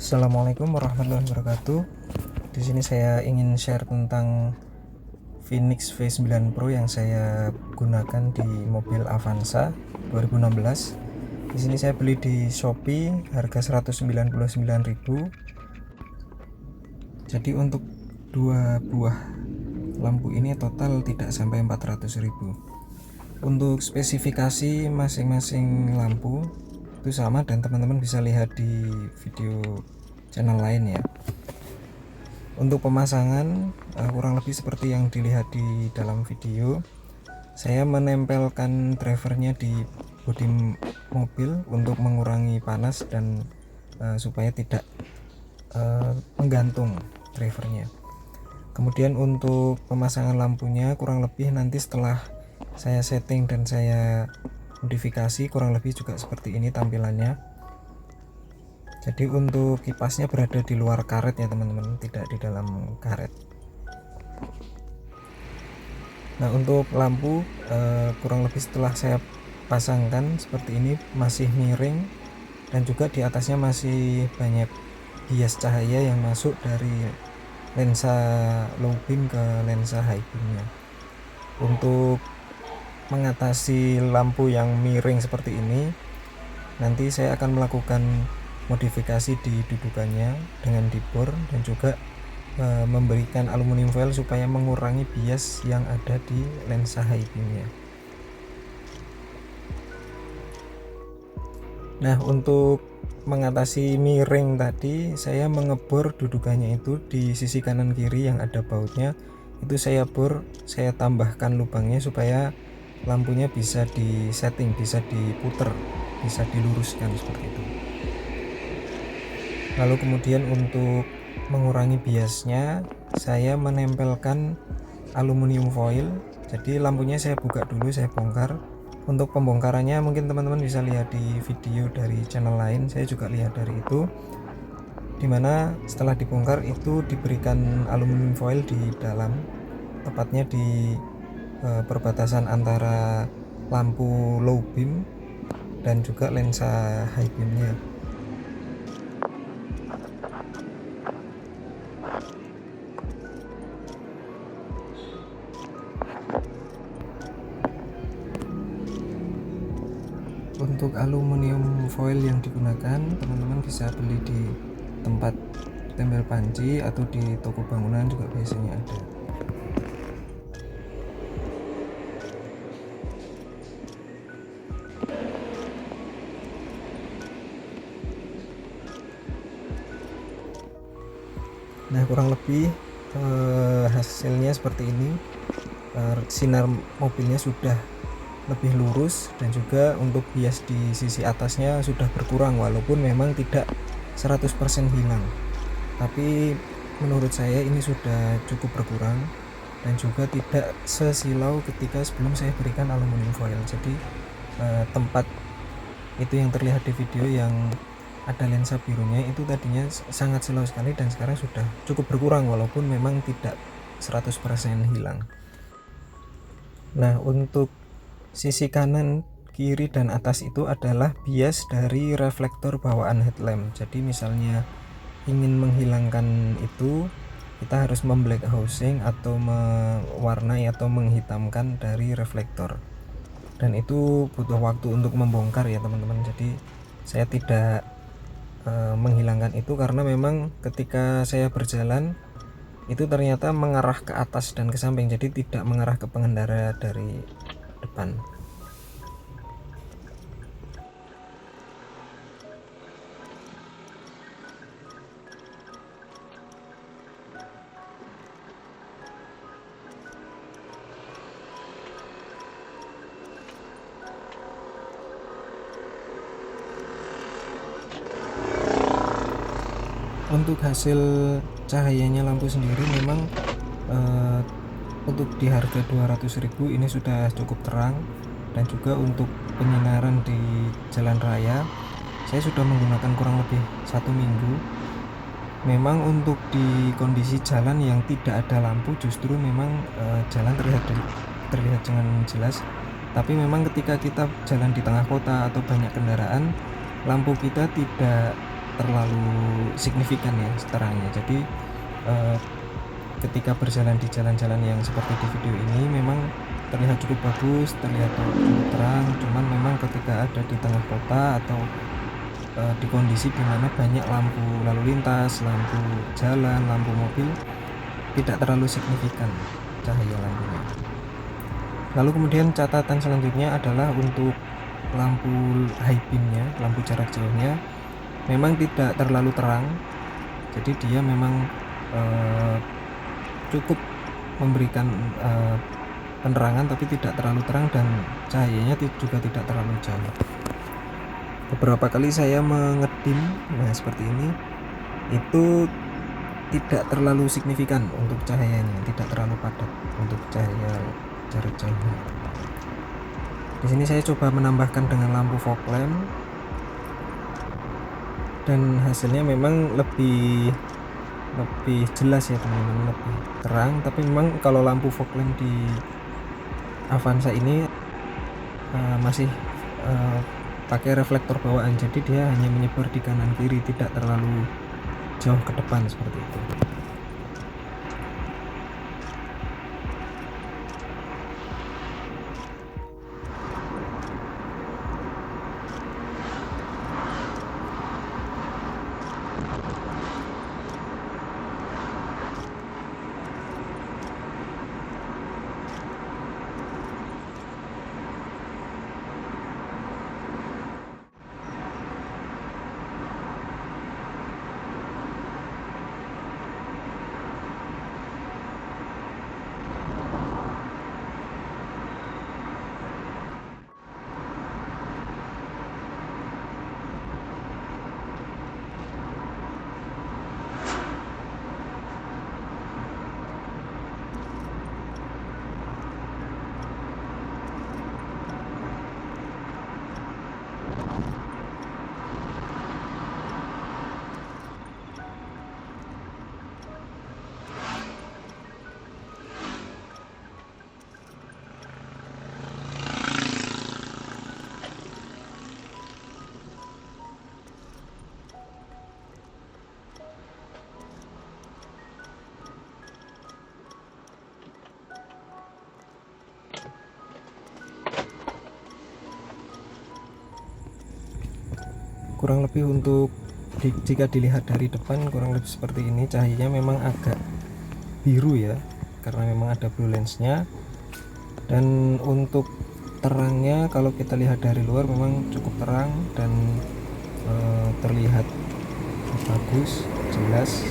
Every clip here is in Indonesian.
Assalamualaikum warahmatullahi wabarakatuh. Di sini saya ingin share tentang Phoenix V9 Pro yang saya gunakan di mobil Avanza 2016. Di sini saya beli di Shopee harga 199.000. Jadi untuk dua buah lampu ini total tidak sampai 400.000. Untuk spesifikasi masing-masing lampu itu sama dan teman-teman bisa lihat di video channel lain ya. Untuk pemasangan kurang lebih seperti yang dilihat di dalam video. Saya menempelkan drivernya di bodi mobil untuk mengurangi panas dan supaya tidak menggantung drivernya. Kemudian untuk pemasangan lampunya kurang lebih nanti setelah saya setting dan saya modifikasi kurang lebih juga seperti ini tampilannya. Jadi untuk kipasnya berada di luar karet ya teman-teman, tidak di dalam karet. Nah untuk lampu kurang lebih setelah saya pasangkan seperti ini masih miring dan juga di atasnya masih banyak bias cahaya yang masuk dari lensa low beam ke lensa high beamnya. Untuk mengatasi lampu yang miring seperti ini, nanti saya akan melakukan modifikasi di dudukannya dengan dibor dan juga memberikan aluminium foil supaya mengurangi bias yang ada di lensa high beamnya. Nah untuk mengatasi miring tadi, saya mengebor dudukannya itu di sisi kanan kiri yang ada bautnya, itu saya bor, saya tambahkan lubangnya supaya lampunya bisa disetting, bisa diputer, bisa diluruskan seperti itu. Lalu kemudian untuk mengurangi biasnya, saya menempelkan aluminium foil. Jadi lampunya saya buka dulu, saya bongkar. Untuk pembongkarannya mungkin teman-teman bisa lihat di video dari channel lain, saya juga lihat dari itu, dimana setelah dibongkar itu diberikan aluminium foil di dalam, tepatnya di perbatasan antara lampu low beam dan juga lensa high beamnya. Untuk aluminium foil yang digunakan teman-teman bisa beli di tempat tempel panci atau di toko bangunan juga biasanya ada. Nah kurang lebih hasilnya seperti ini. Sinar mobilnya sudah lebih lurus dan juga untuk bias di sisi atasnya sudah berkurang, walaupun memang tidak 100% hilang, tapi menurut saya ini sudah cukup berkurang dan juga tidak sesilau ketika sebelum saya berikan aluminium foil. Jadi tempat itu yang terlihat di video yang ada lensa birunya itu tadinya sangat silau sekali dan sekarang sudah cukup berkurang walaupun memang tidak 100% hilang. Nah untuk sisi kanan, kiri, dan atas itu adalah bias dari reflektor bawaan headlamp. Jadi misalnya ingin menghilangkan itu, kita harus memblack housing atau mewarnai atau menghitamkan dari reflektor, dan itu butuh waktu untuk membongkar ya teman-teman. Jadi saya tidak menghilangkan itu karena memang ketika saya berjalan itu ternyata mengarah ke atas dan ke samping, jadi tidak mengarah ke pengendara dari depan. Untuk hasil cahayanya lampu sendiri memang untuk di harga 200.000 ini sudah cukup terang, dan juga untuk penyinaran di jalan raya saya sudah menggunakan kurang lebih 1 minggu. Memang untuk di kondisi jalan yang tidak ada lampu justru memang jalan terlihat dengan jelas, tapi memang ketika kita jalan di tengah kota atau banyak kendaraan, lampu kita tidak terlalu signifikan ya terangnya. Jadi ketika berjalan di jalan-jalan yang seperti di video ini memang terlihat cukup bagus, terlihat cukup terang. Cuman memang ketika ada di tengah kota atau di kondisi dimana banyak lampu lalu lintas, lampu jalan, lampu mobil, tidak terlalu signifikan cahaya lampunya. Lalu kemudian catatan selanjutnya adalah untuk lampu high beamnya, lampu jarak jauhnya memang tidak terlalu terang, jadi dia memang cukup memberikan penerangan tapi tidak terlalu terang, dan cahayanya juga tidak terlalu jauh. Beberapa kali saya mengedim, nah seperti ini, itu tidak terlalu signifikan untuk cahayanya, tidak terlalu padat untuk cahaya jarak jauh. Di sini saya coba menambahkan dengan lampu fog lamp, dan hasilnya memang lebih jelas ya teman-teman, lebih terang. Tapi memang kalau lampu fog lamp di Avanza ini masih pakai reflektor bawaan, jadi dia hanya menyebar di kanan kiri, tidak terlalu jauh ke depan seperti itu. Kurang lebih untuk jika dilihat dari depan kurang lebih seperti ini. Cahayanya memang agak biru ya, karena memang ada blue lensnya. Dan untuk terangnya kalau kita lihat dari luar memang cukup terang dan terlihat bagus, jelas.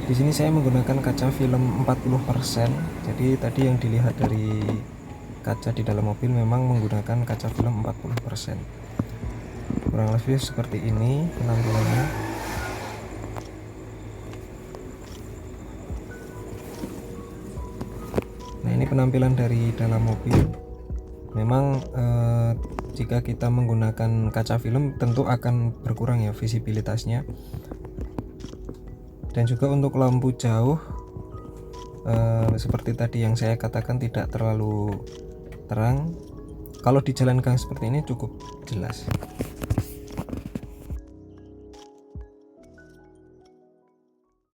Di sini saya menggunakan kaca film 40%. Jadi tadi yang dilihat dari kaca di dalam mobil memang menggunakan kaca film 40%. Kurang lebih seperti ini penampilannya. Nah, ini penampilan dari dalam mobil. Memang jika kita menggunakan kaca film tentu akan berkurang ya visibilitasnya. Dan juga untuk lampu jauh seperti tadi yang saya katakan tidak terlalu terang. Kalau di jalan gang seperti ini cukup jelas.